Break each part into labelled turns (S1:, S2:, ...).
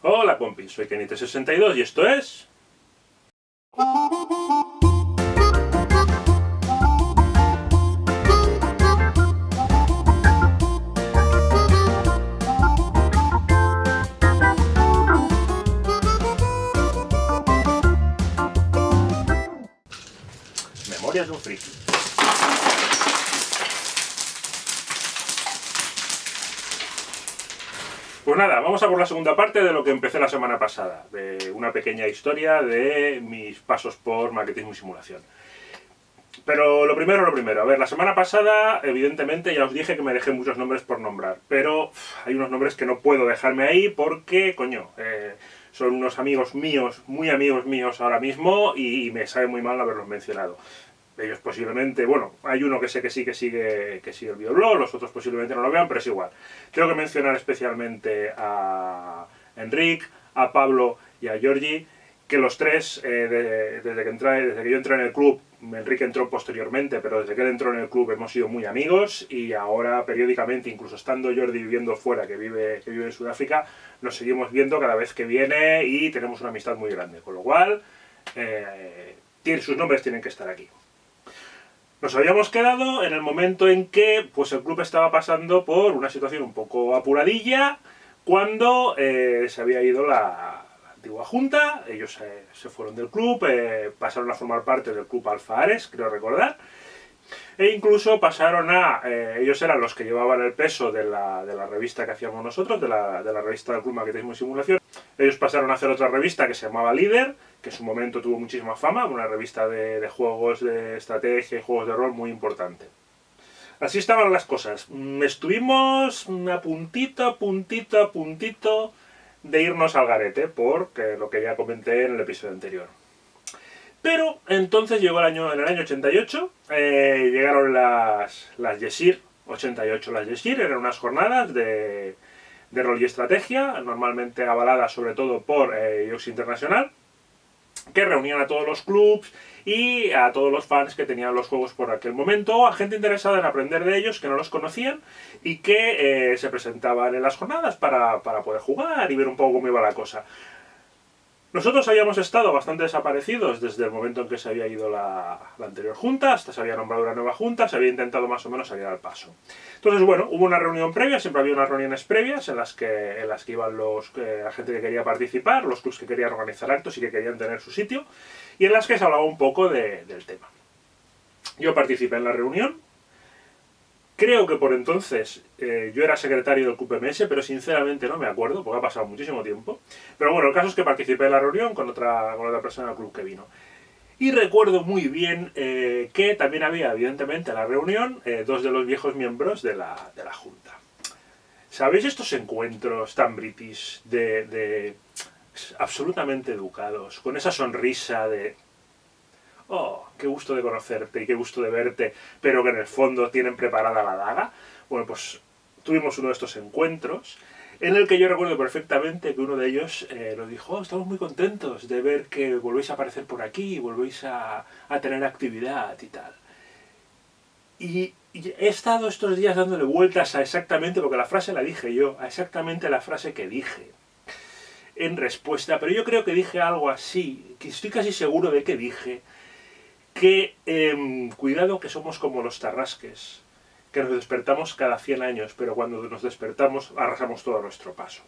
S1: Hola compis, soy Kenite62 y esto es... Memorias de un friki. Pues nada, vamos a por la segunda parte de lo que empecé la semana pasada, de una pequeña historia de mis pasos por marketing y simulación. Pero lo primero, a ver, la semana pasada, evidentemente, ya os dije que me dejé muchos nombres por nombrar, pero hay unos nombres que no puedo dejarme ahí porque, coño, son unos amigos míos, muy amigos míos ahora mismo, y me sabe muy mal no haberlos mencionado. Ellos posiblemente, bueno, hay uno que sé que sí que sigue el videoblog, los otros posiblemente no lo vean, pero es igual. Tengo que mencionar especialmente a Enric, a Pablo y a Georgi, que los tres, desde que yo entré en el club, Enrique entró posteriormente, pero desde que él entró en el club hemos sido muy amigos y ahora periódicamente, incluso estando Jordi viviendo fuera, que vive en Sudáfrica, nos seguimos viendo cada vez que viene y tenemos una amistad muy grande, con lo cual sus nombres tienen que estar aquí. Nos habíamos quedado en el momento en que pues, el club estaba pasando por una situación un poco apuradilla cuando se había ido la antigua junta, ellos se fueron del club, pasaron a formar parte del club Alfa Ares, creo recordar, e incluso pasaron a... ellos eran los que llevaban el peso de la revista que hacíamos nosotros, de la revista del Club Marketing y Simulación. Ellos pasaron a hacer otra revista que se llamaba Líder, que en su momento tuvo muchísima fama, una revista de juegos de estrategia y juegos de rol muy importante. Así estaban las cosas. Estuvimos a puntito de irnos al garete, por lo que ya comenté en el episodio anterior. Pero entonces llegó en el año 88, llegaron las Yesir, 88 las Yesir, eran unas jornadas de rol y estrategia, normalmente avaladas sobre todo por IOX Internacional, que reunían a todos los clubs y a todos los fans que tenían los juegos por aquel momento, o a gente interesada en aprender de ellos que no los conocían y que se presentaban en las jornadas para poder jugar y ver un poco cómo iba la cosa. Nosotros habíamos estado bastante desaparecidos desde el momento en que se había ido la anterior junta, hasta se había nombrado una nueva junta, se había intentado más o menos salir al paso. Entonces, bueno, hubo una reunión previa, siempre había unas reuniones previas en las que iban la gente que quería participar, los clubs que querían organizar actos y que querían tener su sitio, y en las que se hablaba un poco del tema. Yo participé en la reunión. Creo que por entonces yo era secretario del QPMS, pero sinceramente no me acuerdo, porque ha pasado muchísimo tiempo. Pero bueno, el caso es que participé en la reunión con otra persona del club que vino. Y recuerdo muy bien que también había, evidentemente, en la reunión dos de los viejos miembros de la junta. ¿Sabéis estos encuentros tan british de absolutamente educados, con esa sonrisa de... oh, qué gusto de conocerte y qué gusto de verte, pero que en el fondo tienen preparada la daga? Bueno, pues tuvimos uno de estos encuentros en el que yo recuerdo perfectamente que uno de ellos nos dijo: oh, estamos muy contentos de ver que volvéis a aparecer por aquí, volvéis a tener actividad y tal. Y he estado estos días dándole vueltas a exactamente, porque la frase la dije yo, a exactamente la frase que dije en respuesta, pero yo creo que dije algo así, que estoy casi seguro de que dije que cuidado que somos como los tarrasques, que nos despertamos cada 100 años, pero cuando nos despertamos arrasamos todo a nuestro paso.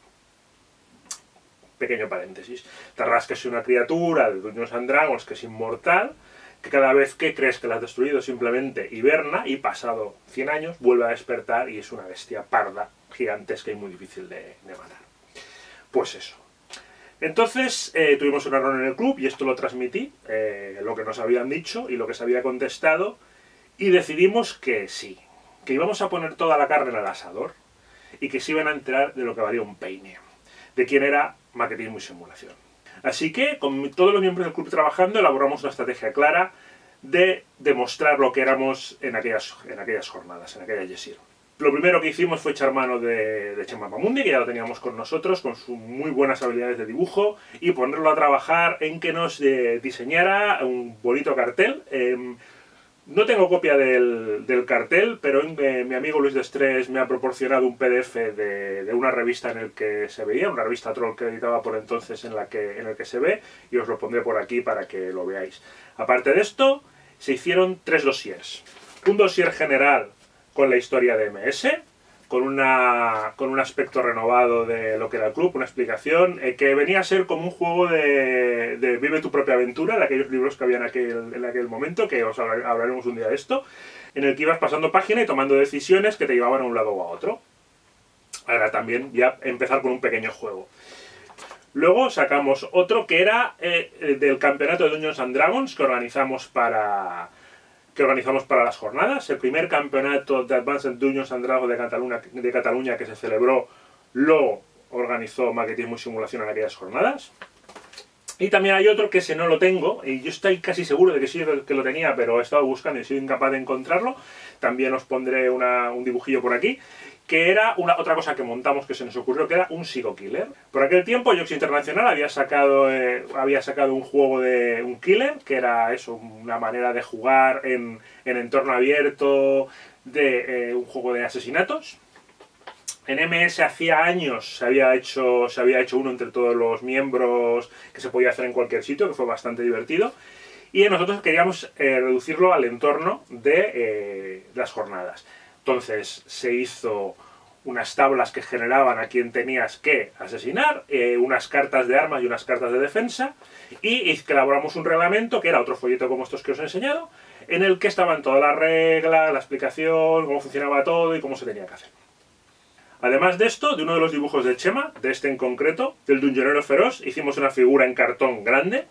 S1: Pequeño paréntesis. Tarrasque es una criatura de Dungeons and Dragons que es inmortal, que cada vez que crees que la has destruido simplemente hiberna y pasado 100 años vuelve a despertar y es una bestia parda, gigantesca y muy difícil de matar. Pues eso. Entonces tuvimos una reunión en el club y esto lo transmití, lo que nos habían dicho y lo que se había contestado, y decidimos que sí, que íbamos a poner toda la carne en el asador y que se iban a enterar de lo que valía un peine, de quién era marketing y simulación. Así que, con todos los miembros del club trabajando, elaboramos una estrategia clara de demostrar lo que éramos en aquellas jornadas, en aquella Yesir. Lo primero que hicimos fue echar mano de Chema Mamundi, que ya lo teníamos con nosotros, con sus muy buenas habilidades de dibujo, y ponerlo a trabajar en que nos diseñara un bonito cartel No tengo copia del cartel, pero mi amigo Luis Destrés me ha proporcionado un PDF de una revista en el que se veía, una revista Troll que editaba por entonces en el que se ve, y os lo pondré por aquí para que lo veáis. Aparte de esto, se hicieron 3 dossiers. Un dossier general con la historia de MS, con un aspecto renovado de lo que era el club, una explicación, que venía a ser como un juego de Vive tu propia aventura, de aquellos libros que había en aquel momento, que os hablaremos un día de esto, en el que ibas pasando página y tomando decisiones que te llevaban a un lado o a otro. Ahora también ya empezar con un pequeño juego. Luego sacamos otro que era del campeonato de Dungeons and Dragons que organizamos para las jornadas. El primer campeonato de Advanced Dungeons and Dragons de Cataluña que se celebró lo organizó Maquetismo y Simulación en aquellas jornadas. Y también hay otro que ese no lo tengo, y yo estoy casi seguro de que sí que lo tenía, pero he estado buscando y he sido incapaz de encontrarlo. También os pondré un dibujillo por aquí, que era otra cosa que montamos que se nos ocurrió, que era un Psycho Killer. Por aquel tiempo, Yox Internacional había sacado un juego de un killer, que era eso, una manera de jugar en entorno abierto, de un juego de asesinatos. En MS hacía años se había hecho uno entre todos los miembros que se podía hacer en cualquier sitio, que fue bastante divertido. Y nosotros queríamos reducirlo al entorno de las jornadas. Entonces se hizo unas tablas que generaban a quien tenías que asesinar, unas cartas de armas y unas cartas de defensa, y elaboramos un reglamento, que era otro folleto como estos que os he enseñado, en el que estaban todas las reglas, la explicación, cómo funcionaba todo y cómo se tenía que hacer. Además de esto, de uno de los dibujos de Chema, de este en concreto, del Dungeonero Feroz, hicimos una figura en cartón grande,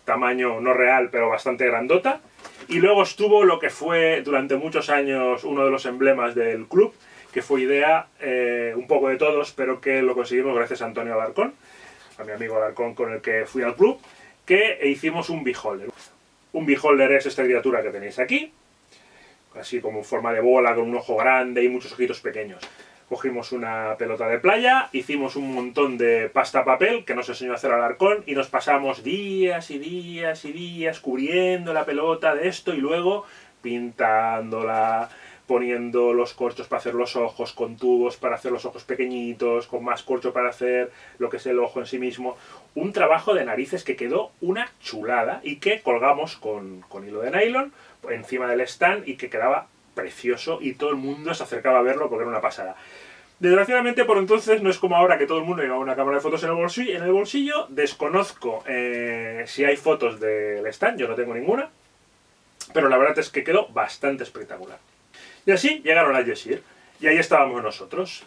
S1: tamaño no real, pero bastante grandota. Y luego estuvo lo que fue durante muchos años uno de los emblemas del club, que fue idea un poco de todos, pero que lo conseguimos gracias a Antonio Alarcón, a mi amigo Alarcón con el que fui al club, que hicimos un beholder. Un beholder es esta criatura que tenéis aquí, así como en forma de bola, con un ojo grande y muchos ojitos pequeños. Cogimos una pelota de playa, hicimos un montón de pasta papel que nos enseñó a hacer Alarcón y nos pasamos días y días y días cubriendo la pelota de esto y luego pintándola, poniendo los corchos para hacer los ojos, con tubos para hacer los ojos pequeñitos, con más corcho para hacer lo que es el ojo en sí mismo. Un trabajo de narices que quedó una chulada y que colgamos con hilo de nylon encima del stand y que quedaba precioso y todo el mundo se acercaba a verlo porque era una pasada. Desgraciadamente por entonces no es como ahora que todo el mundo lleva una cámara de fotos en el bolsillo. Desconozco si hay fotos del stand, yo no tengo ninguna, pero la verdad es que quedó bastante espectacular. Y así llegaron las Yesir y ahí estábamos nosotros.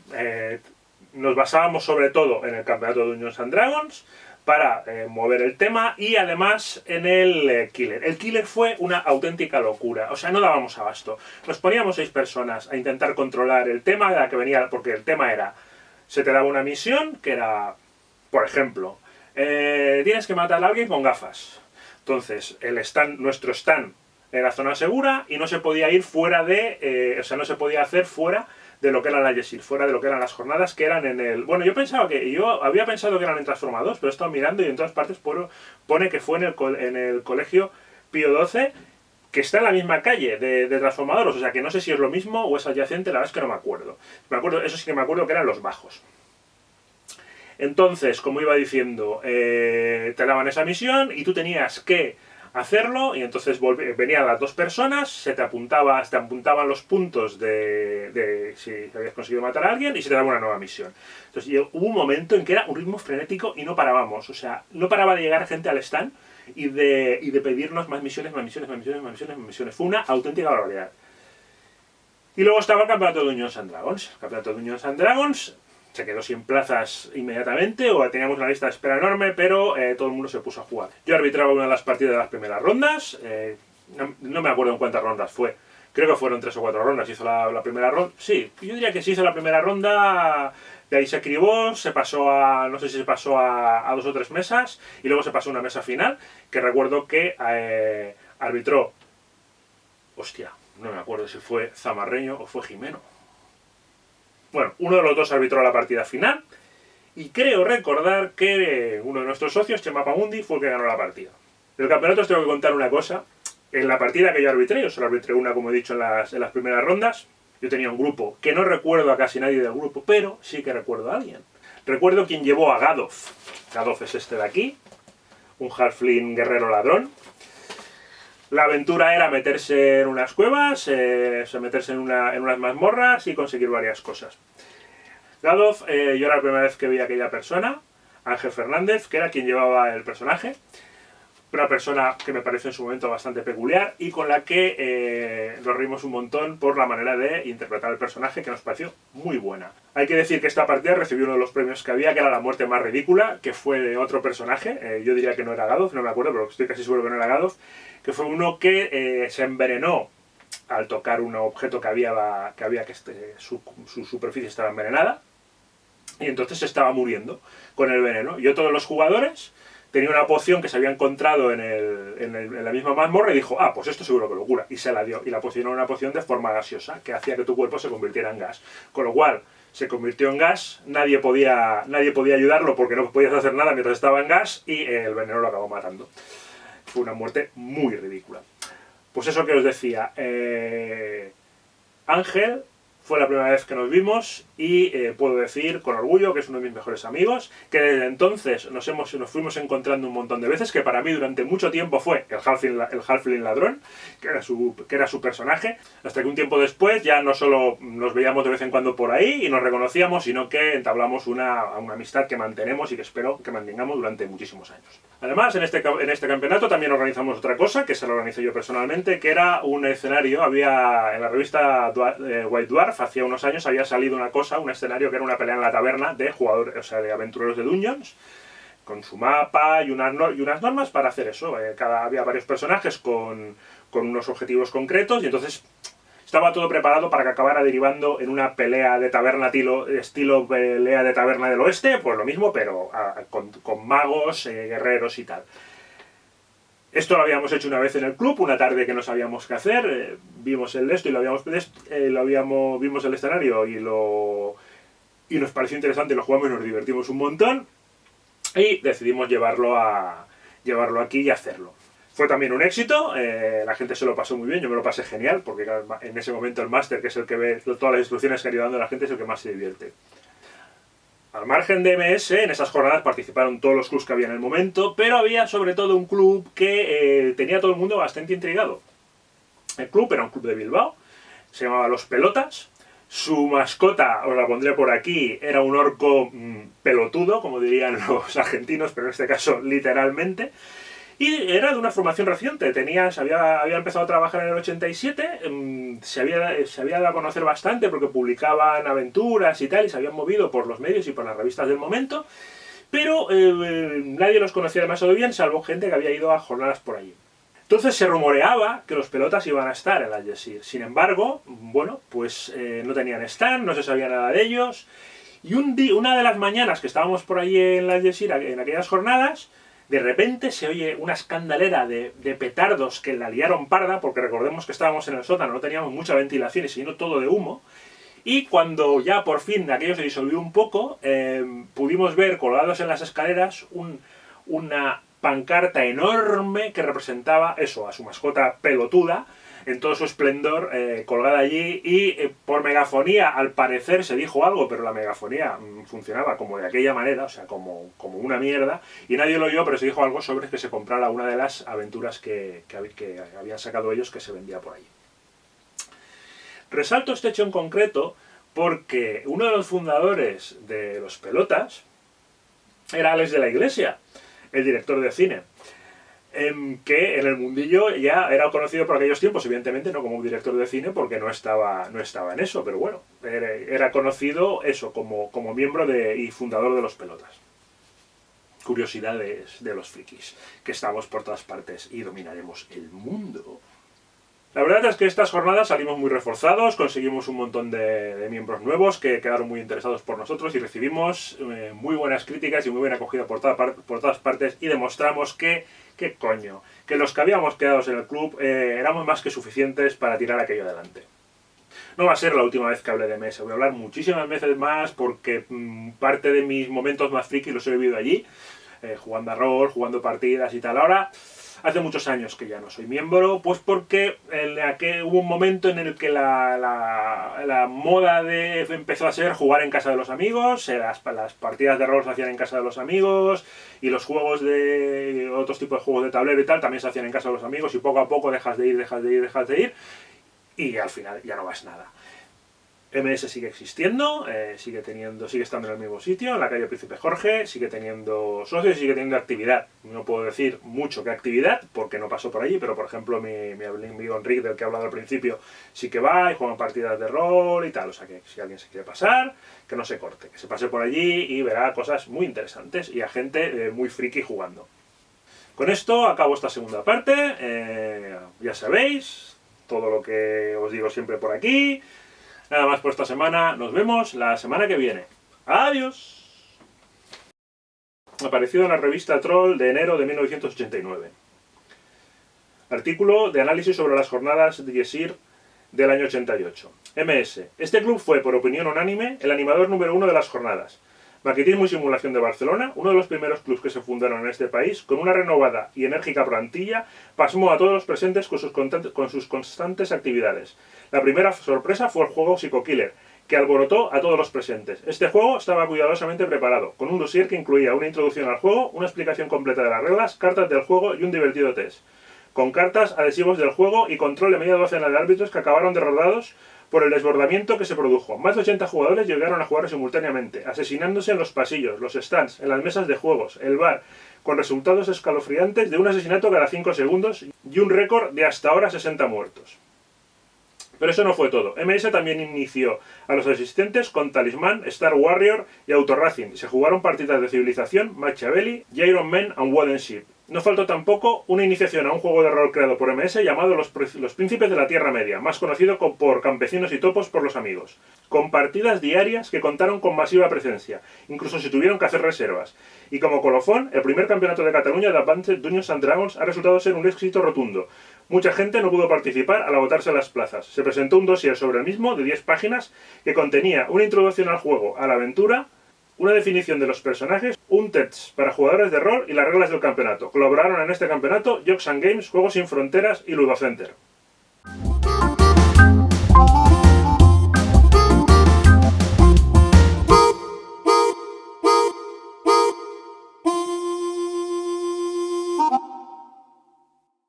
S1: Nos basábamos sobre todo en el campeonato de Dungeons and Dragons para mover el tema y además en el Killer. El Killer fue una auténtica locura, o sea, no dábamos abasto. Nos poníamos 6 personas a intentar controlar el tema de la que venía, porque el tema era, se te daba una misión que era, por ejemplo, tienes que matar a alguien con gafas. Entonces, nuestro stand era zona segura y no se podía ir fuera o sea, no se podía hacer fuera de lo que eran las Yesir, fuera de lo que eran las jornadas que eran en el... Bueno, yo había pensado que eran en Transformados, pero he estado mirando y en todas partes pone que fue en el colegio Pío XII, que está en la misma calle de Transformadores, o sea que no sé si es lo mismo o es adyacente, la verdad es que no me acuerdo. Eso sí que me acuerdo que eran los bajos. Entonces, como iba diciendo, te daban esa misión y tú tenías que hacerlo y entonces venían las 2 personas, se te apuntaban los puntos de si habías conseguido matar a alguien y se te daba una nueva misión. Entonces hubo un momento en que era un ritmo frenético y no parábamos, o sea, no paraba de llegar gente al stand y de pedirnos más misiones, más misiones, más misiones, más misiones, más misiones. Fue una auténtica barbaridad. Y luego estaba el campeonato de Dungeons and Dragons. El campeonato de Dungeons and Dragons se quedó sin plazas inmediatamente, o teníamos una lista de espera enorme, pero todo el mundo se puso a jugar. Yo arbitraba una de las partidas de las primeras rondas, no me acuerdo en cuántas rondas fue, creo que fueron 3 o 4 rondas, hizo la primera ronda, sí, yo diría que sí hizo la primera ronda, de ahí se cribó, se pasó a, no sé si se pasó a 2 o 3 mesas, y luego se pasó a una mesa final, que recuerdo que arbitró, hostia, no me acuerdo si fue Zamarreño o fue Jimeno. Bueno, uno de los 2 arbitró la partida final y creo recordar que uno de nuestros socios, Chema Pamundi, fue el que ganó la partida. Del campeonato os tengo que contar una cosa En la partida que yo arbitré, yo solo arbitré una, como he dicho, en las primeras rondas, yo tenía un grupo que no recuerdo a casi nadie del grupo, pero sí que recuerdo a alguien. Recuerdo quien llevó a Gaddof. Gaddof es este de aquí, un halfling guerrero ladrón. La aventura era meterse en unas cuevas, meterse en unas mazmorras y conseguir varias cosas. Gaddof, yo era la primera vez que vi a aquella persona, Ángel Fernández, que era quien llevaba el personaje. Una persona que me parece en su momento bastante peculiar y con la que nos reímos un montón por la manera de interpretar el personaje, que nos pareció muy buena. Hay que decir que esta partida recibió uno de los premios que había, que era la muerte más ridícula, que fue de otro personaje. Yo diría que no era Gaddof, no me acuerdo, pero estoy casi seguro que no era Gaddof, que fue uno que se envenenó al tocar un objeto su superficie estaba envenenada, y entonces se estaba muriendo con el veneno. Yo, todos los jugadores, tenía una poción que se había encontrado en la misma mazmorra y dijo, ah, pues esto seguro que lo cura. Y se la dio. Y la poción era una poción de forma gaseosa, que hacía que tu cuerpo se convirtiera en gas. Con lo cual, se convirtió en gas, nadie podía ayudarlo porque no podías hacer nada mientras estaba en gas, y el veneno lo acabó matando. Fue una muerte muy ridícula. Pues eso que os decía, Ángel fue la primera vez que nos vimos y puedo decir con orgullo que es uno de mis mejores amigos, que desde entonces nos fuimos encontrando un montón de veces, que para mí durante mucho tiempo fue el halfling ladrón, que era su personaje, hasta que un tiempo después ya no solo nos veíamos de vez en cuando por ahí y nos reconocíamos, sino que entablamos una amistad que mantenemos y que espero que mantengamos durante muchísimos años. Además, en este campeonato también organizamos otra cosa, que se lo organicé yo personalmente, que era un escenario. Había en la revista White Dwarf, hacía unos años, había salido un escenario que era una pelea en la taberna de jugadores, o sea, de aventureros de Dungeons, con su mapa y unas normas para hacer eso. Había varios personajes con unos objetivos concretos, y entonces estaba todo preparado para que acabara derivando en una pelea de taberna estilo pelea de taberna del oeste, pues lo mismo, pero con magos, guerreros y tal. Esto lo habíamos hecho una vez en el club, una tarde que no sabíamos qué hacer, vimos el esto y vimos el escenario y nos pareció interesante, lo jugamos y nos divertimos un montón, y decidimos llevarlo aquí y hacerlo. Fue también un éxito, la gente se lo pasó muy bien, yo me lo pasé genial, porque en ese momento el máster, que es el que ve todas las instrucciones que ha ido dando la gente, es el que más se divierte. Al margen de MS, en esas jornadas participaron todos los clubs que había en el momento, pero había sobre todo un club que tenía a todo el mundo bastante intrigado. El club era un club de Bilbao, se llamaba Los Pelotas. Su mascota, os la pondré por aquí, era un orco pelotudo, como dirían los argentinos, pero en este caso literalmente. Y era de una formación reciente, había empezado a trabajar en el 87, se había dado a conocer bastante porque publicaban aventuras y tal, y se habían movido por los medios y por las revistas del momento, pero nadie los conocía demasiado bien, salvo gente que había ido a jornadas por allí. Entonces se rumoreaba que los Pelotas iban a estar en la Yesir. Sin embargo, bueno, pues no tenían stand, no se sabía nada de ellos, y una de las mañanas que estábamos por allí en la Yesir, en aquellas jornadas, de repente se oye una escandalera de petardos que la liaron parda, porque recordemos que estábamos en el sótano, no teníamos mucha ventilación y se llenó todo de humo. Y cuando ya por fin aquello se disolvió un poco, pudimos ver colgados en las escaleras una pancarta enorme que representaba eso, a su mascota pelotuda, en todo su esplendor, colgada allí, y por megafonía al parecer se dijo algo, pero la megafonía funcionaba como de aquella manera, o sea, como una mierda, y nadie lo oyó, pero se dijo algo sobre que se comprara una de las aventuras que habían sacado ellos, que se vendía por allí. Resalto este hecho en concreto porque uno de los fundadores de Los Pelotas era Alex de la Iglesia, el director de cine, que en el mundillo ya era conocido por aquellos tiempos, evidentemente no como un director de cine porque no estaba en eso, pero bueno, era conocido eso como miembro y fundador de Los Pelotas. Curiosidades de los frikis, que estamos por todas partes y dominaremos el mundo. La verdad es que estas jornadas salimos muy reforzados, conseguimos un montón de miembros nuevos que quedaron muy interesados por nosotros y recibimos muy buenas críticas y muy buena acogida por todas partes, y demostramos que los que habíamos quedado en el club éramos más que suficientes para tirar aquello adelante. No va a ser la última vez que hable de mesa, voy a hablar muchísimas veces más porque parte de mis momentos más frikis los he vivido allí, jugando a rol, jugando partidas y tal. Ahora Hace muchos años que ya no soy miembro, pues porque hubo un momento en el que la moda empezó a ser jugar en casa de los amigos, las partidas de rol se hacían en casa de los amigos, y los juegos de otros tipos de juegos de tablero y tal también se hacían en casa de los amigos, y poco a poco dejas de ir, y al final ya no vas nada. MS sigue existiendo, sigue estando en el mismo sitio, en la calle Príncipe Jorge, sigue teniendo socios y sigue teniendo actividad. No puedo decir mucho qué actividad, porque no paso por allí, pero por ejemplo mi amigo Enrique, del que he hablado al principio, sí que va y juega partidas de rol y tal. O sea que si alguien se quiere pasar, que no se corte, que se pase por allí y verá cosas muy interesantes y a gente muy friki jugando. Con esto acabo esta segunda parte, ya sabéis, todo lo que os digo siempre por aquí. Nada más por esta semana, nos vemos la semana que viene. ¡Adiós! Aparecido en la revista Troll de enero de 1989. Artículo de análisis sobre las jornadas de Yesir del año 88. MS. Este club fue, por opinión unánime, el animador número 1 de las jornadas. Maquetismo y Simulación de Barcelona, uno de los primeros clubs que se fundaron en este país, con una renovada y enérgica plantilla, pasmó a todos los presentes con sus constantes actividades. La primera sorpresa fue el juego Psycho Killer, que alborotó a todos los presentes. Este juego estaba cuidadosamente preparado, con un dossier que incluía una introducción al juego, una explicación completa de las reglas, cartas del juego y un divertido test. Con cartas, adhesivos del juego y control de media docena de árbitros que acabaron derrotados por el desbordamiento que se produjo. Más de 80 jugadores llegaron a jugar simultáneamente, asesinándose en los pasillos, los stands, en las mesas de juegos, el bar, con resultados escalofriantes de un asesinato cada 5 segundos y un récord de hasta ahora 60 muertos. Pero eso no fue todo. MS también inició a los asistentes con Talismán, Star Warrior y Auto Racing. Se jugaron partidas de Civilización, Machiavelli y Iron Man and Wooden Ship. No faltó tampoco una iniciación a un juego de rol creado por MS llamado Los Príncipes de la Tierra Media, más conocido por Campesinos y Topos por los amigos, con partidas diarias que contaron con masiva presencia, incluso si tuvieron que hacer reservas. Y como colofón, el primer campeonato de Cataluña de Advanced Dungeons and Dragons ha resultado ser un éxito rotundo. Mucha gente no pudo participar al agotarse las plazas. Se presentó un dossier sobre el mismo de 10 páginas que contenía una introducción al juego, a la aventura, una definición de los personajes, un test para jugadores de rol y las reglas del campeonato. Colaboraron en este campeonato Jokes and Games, Juegos Sin Fronteras y Ludocenter.